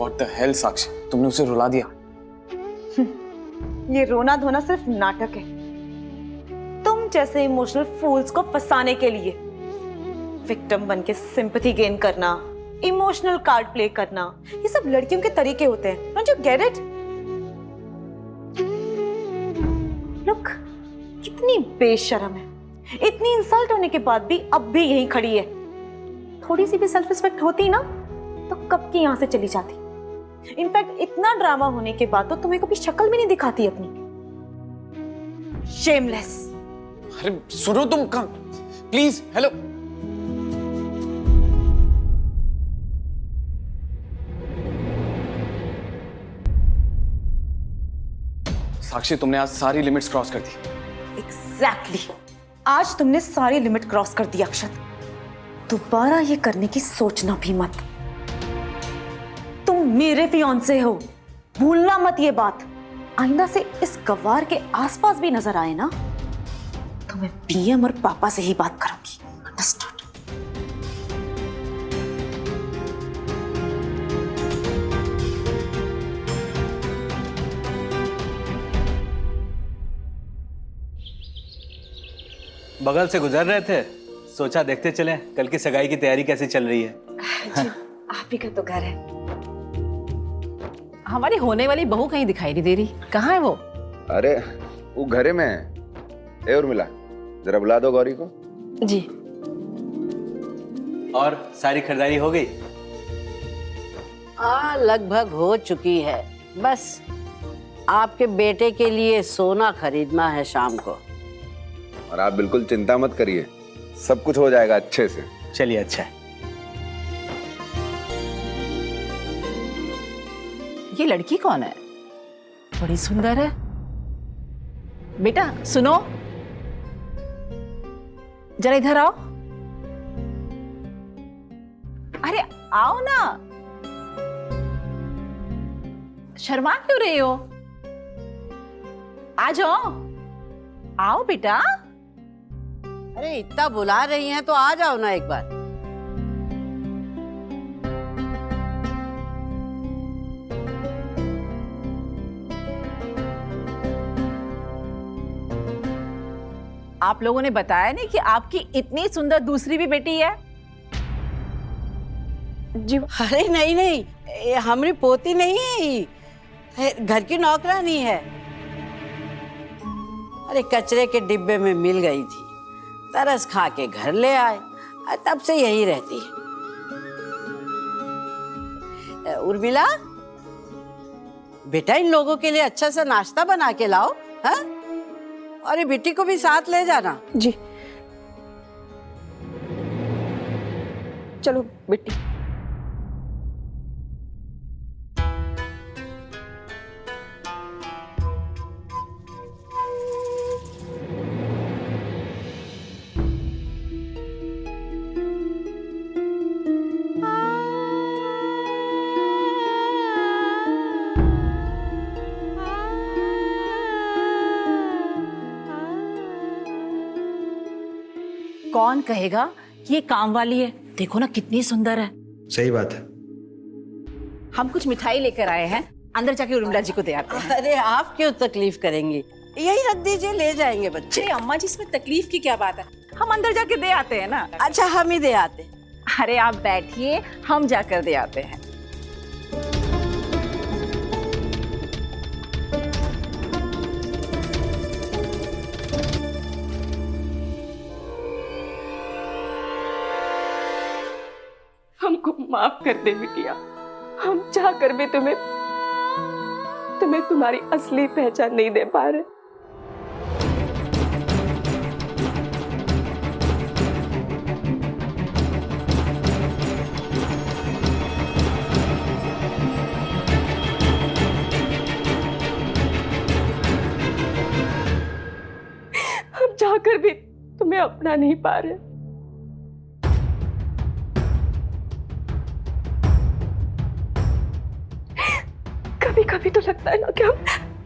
What the hell साक्षी, तुमने उसे रुला दिया। ये रोना धोना सिर्फ नाटक है, तुम जैसे इमोशनल फूल्स को फंसाने के लिए। विक्टिम बन के सिंपैथी गेन करना, इमोशनल कार्ड प्ले करना, ये सब लड़कियों के तरीके होते हैं। Don't you get it? Look, कितनी बेशर्म है, इतनी इंसल्ट होने के बाद भी अब भी यहीं खड़ी है। थोड़ी सी भी सेल्फ रिस्पेक्ट होती ना तो कब की यहां से चली जाती। इनफैक्ट इतना ड्रामा होने के बाद तो तुम्हें कभी शक्ल भी नहीं दिखाती अपनी। शेमलेस। अरे सुनो तुम, प्लीज हेलो। साक्षी, तुमने आज सारी लिमिट्स क्रॉस कर दी। एग्जैक्टली, आज तुमने सारी लिमिट क्रॉस कर दी अक्षत। दोबारा ये करने की सोचना भी मत। तुम मेरे फियांसे हो, भूलना मत ये बात। आइंदा से इस गवार के आसपास भी नजर आए ना तो मैं पीएम और पापा से ही बात करूंगी। अंडरस्टूड? बगल से गुजर रहे थे, सोचा देखते चलें कल की सगाई की तैयारी कैसे चल रही है। जी, आप ही का तो घर है। हमारी होने वाली बहू कहीं दिखाई नहीं दे रही, कहाँ है वो? अरे वो घरे में है। ए उर्मिला, जरा बुला दो गौरी को। जी। और सारी खरीदारी हो गई? लगभग हो चुकी है। बस आपके बेटे के लिए सोना खरीदना है शाम को। और आप बिल्कुल चिंता मत करिए, सब कुछ हो जाएगा अच्छे से। चलिए, अच्छा है। ये लड़की कौन है? बड़ी सुंदर है। बेटा सुनो, जरा इधर आओ। अरे आओ ना, शर्मा क्यों रही हो? आ जाओ, आओ बेटा। अरे इतना बुला रही हैं तो आ जाओ ना एक बार। आप लोगों ने बताया नहीं कि आपकी इतनी सुंदर दूसरी भी बेटी है? जी अरे नहीं नहीं, ये हमारी पोती नहीं है, घर की नौकरानी है। अरे कचरे के डिब्बे में मिल गई थी, तरस खा के घर ले आए, तब से यही रहती है। उर्मिला, बेटा इन लोगों के लिए अच्छा सा नाश्ता बना के लाओ। हाँ, और ये बेटी को भी साथ ले जाना। जी चलो बेटी। कौन कहेगा कि ये काम वाली है? देखो ना कितनी सुंदर है। सही बात है। हम कुछ मिठाई लेकर आए हैं, अंदर जाके उर्मिला जी को दे आते हैं। अरे आप क्यों तकलीफ करेंगी, यही रख दीजिए, ले जाएंगे बच्चे। अम्मा जी, इसमें तकलीफ की क्या बात है? हम अंदर जाके दे आते हैं ना। अच्छा हम ही दे आते। अरे आप बैठिए, हम जाकर दे आते हैं। हमको माफ कर दे बिटिया, हम चाह कर भी तुम्हें तुम्हारी असली पहचान नहीं दे पा रहे। हम चाह कर भी तुम्हें अपना नहीं पा रहे। कभी कभी तो लगता है ना कि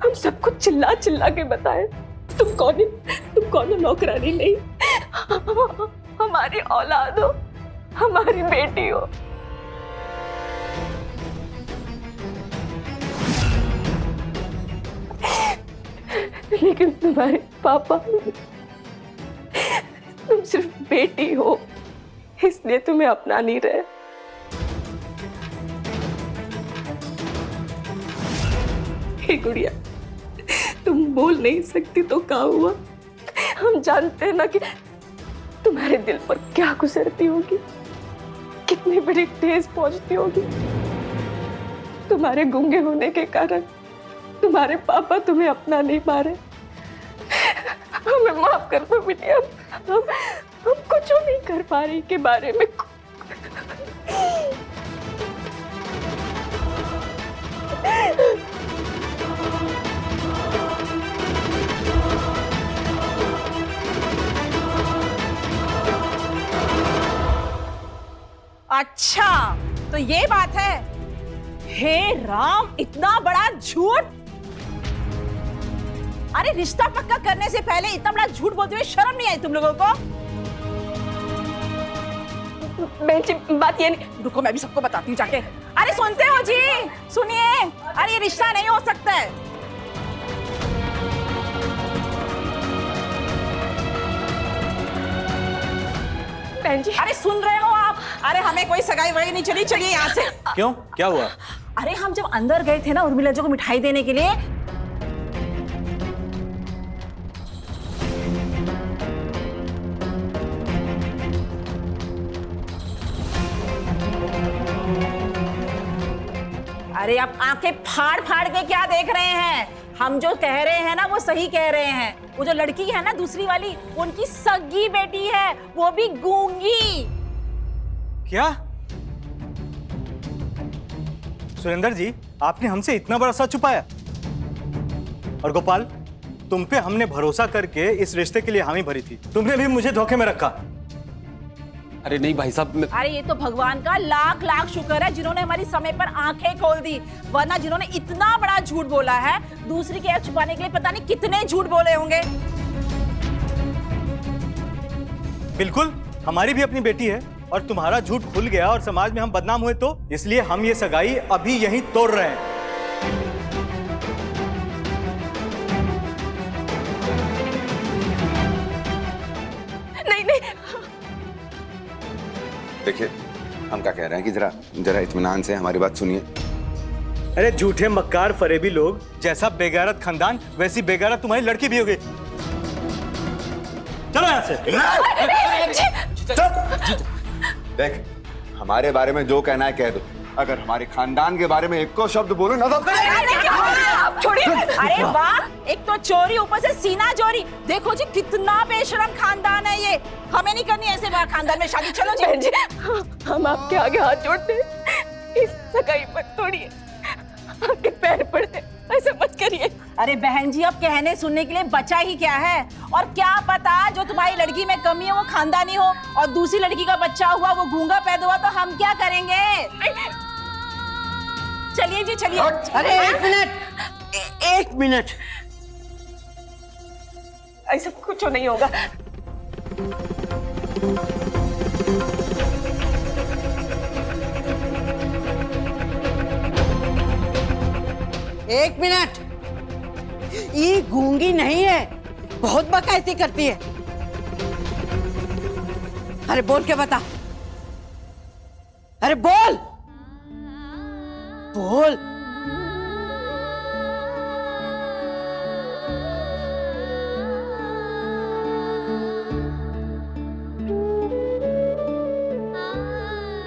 हम सब कुछ चिल्ला चिल्ला के बताएं, तुम कौन हो, नौकरानी नहीं, हमारी औलाद हो, हमारी बेटी हो। लेकिन तुम्हारे पापा, तुम सिर्फ बेटी हो, इसलिए तुम्हें अपना नहीं रहे। हे गुड़िया, तुम बोल नहीं सकती तो क्या हुआ? हम जानते हैं ना कि तुम्हारे दिल पर क्या गुजरती होगी, कितनी बड़ी ठेस पहुंचती होगी। तुम्हारे गूंगे होने के कारण तुम्हारे पापा तुम्हें अपना नहीं पा रहे। हमें माफ कर दो बिटिया, हम कुछ नहीं कर पा रही के बारे में। अच्छा, तो ये बात है। हे राम, इतना बड़ा झूठ! अरे रिश्ता पक्का करने से पहले इतना बड़ा झूठ बोलते हुए शर्म नहीं आई तुम लोगों को? बहन जी, बात ये नहीं। रुको, मैं भी सबको बताती हूँ जाके। अरे सुनते हो जी? सुनिए, अरे ये रिश्ता नहीं हो सकता है। बहन जी, अरे सुन रहे हो आप? अरे हमें कोई सगाई वगाई नहीं चली, चलिए यहाँ से। क्यों, क्या हुआ? अरे हम जब अंदर गए थे ना उर्मिला जी को मिठाई देने के लिए, अरे आप आंखें फाड़ फाड़ के क्या देख रहे हैं? हम जो कह रहे हैं ना वो सही कह रहे हैं। वो जो लड़की है ना दूसरी वाली, उनकी सगी बेटी है, वो भी गूंगी। क्या? सुरेंद्र जी, आपने हमसे इतना बड़ा सच छुपाया? और गोपाल, तुम पे हमने भरोसा करके इस रिश्ते के लिए हामी भरी थी, तुमने भी मुझे धोखे में रखा। अरे नहीं भाई साहब, अरे ये तो भगवान का लाख लाख शुक्र है जिन्होंने हमारी समय पर आंखें खोल दी, वरना जिन्होंने इतना बड़ा झूठ बोला है, दूसरी की ऐप छुपाने के लिए पता नहीं कितने झूठ बोले होंगे। बिल्कुल, हमारी भी अपनी बेटी है और तुम्हारा झूठ खुल गया और समाज में हम बदनाम हुए, तो इसलिए हम ये सगाई अभी यहीं तोड़ रहे हैं। नहीं नहीं, देखिए, हम क्या कह रहे हैं कि जरा इत्मीनान से हमारी बात सुनिए। अरे झूठे मक्कार फरेबी लोग, जैसा बेगैरत खानदान वैसी बेगैरत तुम्हारी लड़की भी होगी। चलो यहाँ से। देख, हमारे बारे में जो कहना है कह दो, अगर हमारे खानदान के बारे में एक को शब्द बोलो ना तो छोड़िए। अरे वाह, एक तो चोरी, ऊपर से सीना चोरी। देखो जी कितना बेशरम खानदान है ये। हमें नहीं करनी ऐसे खानदान में शादी। चलो जी। बहन जी, हम आपके आगे हाथ जोड़ते हैं, इस सगाई मत तोड़िए, आपके पैर पड़ते, ऐसा मत करिए। अरे बहन जी, अब कहने सुनने के लिए बचा ही क्या है? और क्या पता जो तुम्हारी लड़की में कमी है वो खानदानी हो और दूसरी लड़की का बच्चा हुआ वो गूंगा पैदा हुआ, तो हम क्या करेंगे? चलिए जी, चलिए। अरे एक मिनट, ऐसा कुछ नहीं होगा। एक मिनट, ये गूंगी नहीं है, बहुत बकायती करती है। अरे बोल के बता, अरे बोल बोल।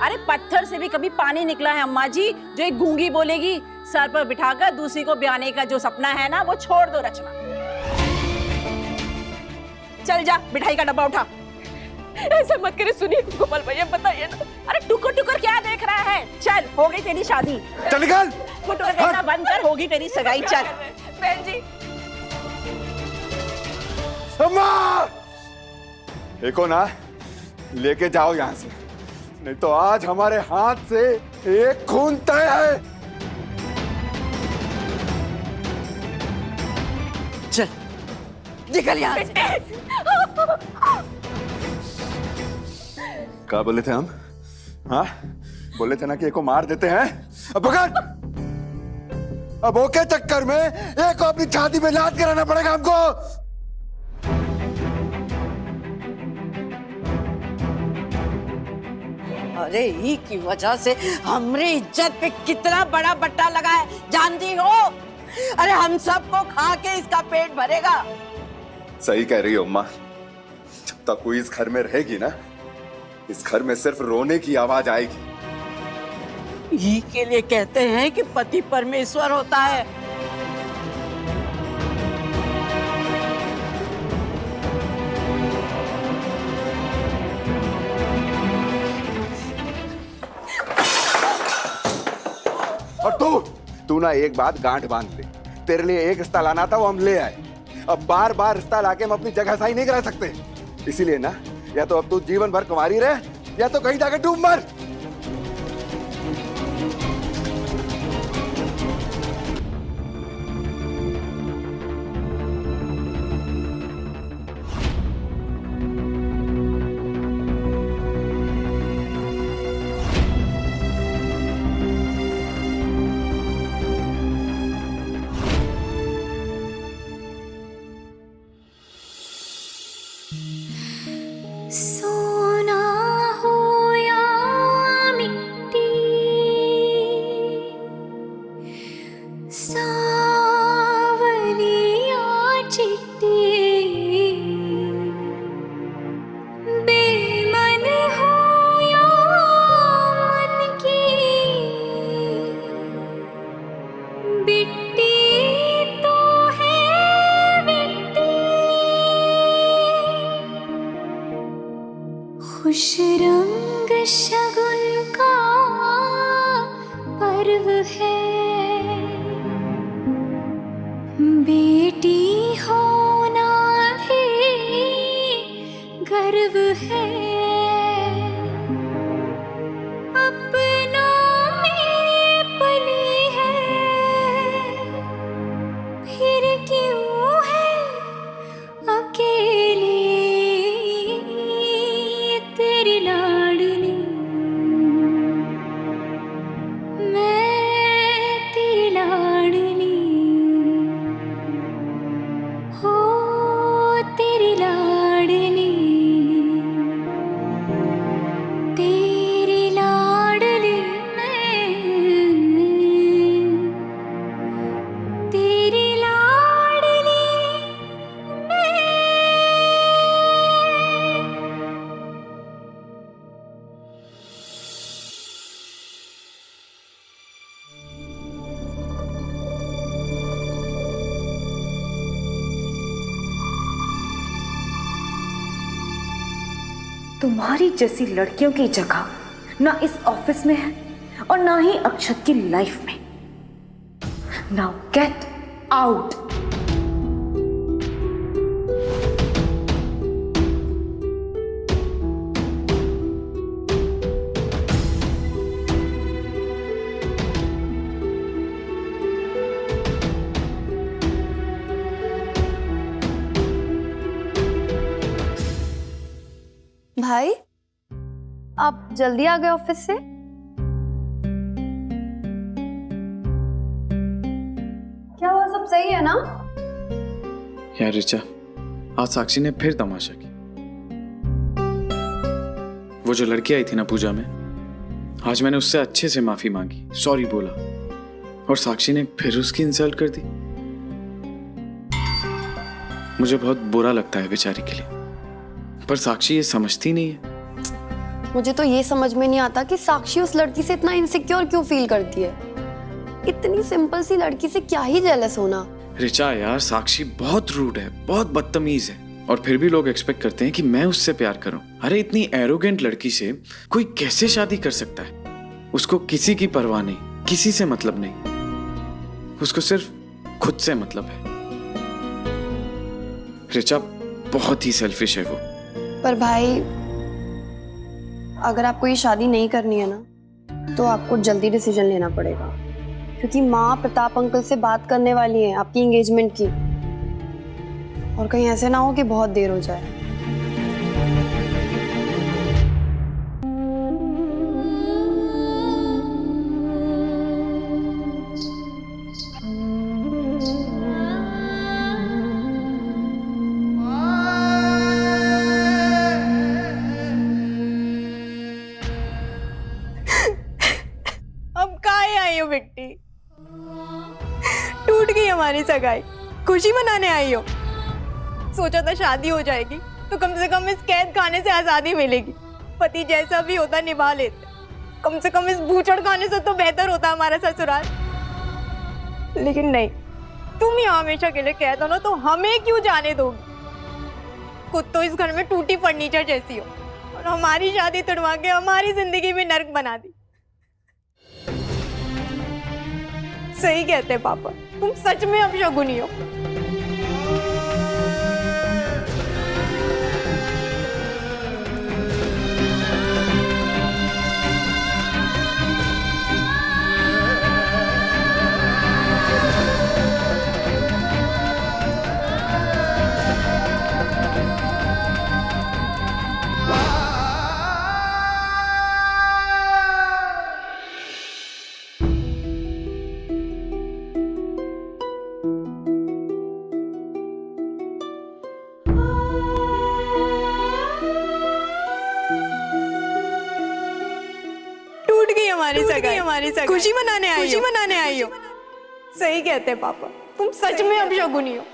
अरे पत्थर से भी कभी पानी निकला है अम्मा जी, जो एक गूंगी बोलेगी। सर पर बिठाकर दूसरी को ब्याने का जो सपना है ना, वो छोड़ दो रचना। चल जा, मिठाई का डब्बा उठा। ऐसा मत करे, सुनिए गोपाल भैया, बताइए ना। अरे टुकर टुकर क्या देख रहा है? चल, हो गई तेरी शादी। चल निकल। टुकर देखना बंद कर, होगी तेरी सगाई। चल। बहन जी, अम्मा, देखो ना, लेके जाओ यहाँ से, नहीं तो आज हमारे हाथ से एक खून तय है। चल निकल यहाँ से। क्या बोले थे हम? हाँ, बोले थे ना कि एक को मार देते हैं। अब पकड़। अब ओके चक्कर में एक को अपनी छाती में लाद कराना पड़ेगा हमको। अरे ई की वजह से हमारी इज्जत पे कितना बड़ा बट्टा लगा है, जानती हो? अरे हम सबको खा के इसका पेट भरेगा। सही कह रही हो अम्मा, जब तक कोई इस घर में रहेगी ना, इस घर में सिर्फ रोने की आवाज आएगी। ई के लिए कहते हैं कि पति परमेश्वर होता है। और तू ना एक बात गांठ बांध ले, तेरे लिए एक रिश्ता लाना था, वो हम ले आए। अब बार बार रिश्ता लाके हम अपनी जगह सही नहीं करा सकते, इसीलिए ना या तो अब तू जीवन भर कुंवारी रहे या तो कहीं जाके डूब मर। सोना हो या मिट्टी, सावलिया चिट्टी, बेमन हो या मन की बिट्टी तो है बिट्टी। खुश रंग शगुन का पर्व है, बेटी होना भी गर्व है। अपनों में पली है, फिर क्यों है अकेली तेरी लाडली। मैं तेरी लाडली हो, तेरी लाडली, तेरी लाडली मैं, तेरी लाडली मैं। तुम्हारी जैसी लड़कियों की जगह ना इस ऑफिस में है और ना ही अक्षत की लाइफ में। Now get out. भाई, आप जल्दी आ गए ऑफिस से? क्या हुआ, सब सही है ना? यार रिचा, आज साक्षी ने फिर तमाशा की। वो जो लड़की आई थी ना पूजा में, आज मैंने उससे अच्छे से माफी मांगी, सॉरी बोला, और साक्षी ने फिर उसकी इंसल्ट कर दी। मुझे बहुत बुरा लगता है बेचारी के लिए, पर साक्षी ये समझती नहीं है। मुझे तो ये समझ में नहीं आता कि साक्षी उस लड़की से इतना इनसिक्योर क्यों फील करती है। इतनी सिंपल सी लड़की से क्या ही जेलस होना। रिचा यार, साक्षी बहुत रूड है, बहुत बदतमीज है, और फिर भी लोग एक्सपेक्ट करते हैं कि मैं उससे प्यार करूं। अरे इतनी एरोगेंट लड़की से कोई कैसे शादी कर सकता है? उसको किसी की परवाह नहीं, किसी से मतलब नहीं, उसको सिर्फ खुद से मतलब है। रिचा बहुत ही सेल्फिश है वो। पर भाई, अगर आपको ये शादी नहीं करनी है ना, तो आपको जल्दी डिसीजन लेना पड़ेगा, क्योंकि माँ प्रताप अंकल से बात करने वाली है आपकी एंगेजमेंट की, और कहीं ऐसे ना हो कि बहुत देर हो जाए। बिट्टी, टूट गई हमारी सगाई। खुशी मनाने आई हो? सोचा था शादी हो जाएगी तो कम से कम इस कैद खाने से आजादी मिलेगी, पति जैसा भी होता निभा लेते। कम से कम इस बूचड़ खाने से तो बेहतर होता हमारा ससुराल। लेकिन नहीं, तुम यहाँ हमेशा के लिए कैद हो ना, तो हमें क्यों जाने दोगी? खुद तो इस घर में टूटी फर्नीचर जैसी हो और हमारी शादी तुड़वा के हमारी जिंदगी में नर्क बना दी। सही कहते हैं पापा, तुम सच में अपशगुनी हो। हमारी सगाई, खुशी मनाने आई हो। सही कहते हैं पापा, तुम सच में अपशगुनी हो।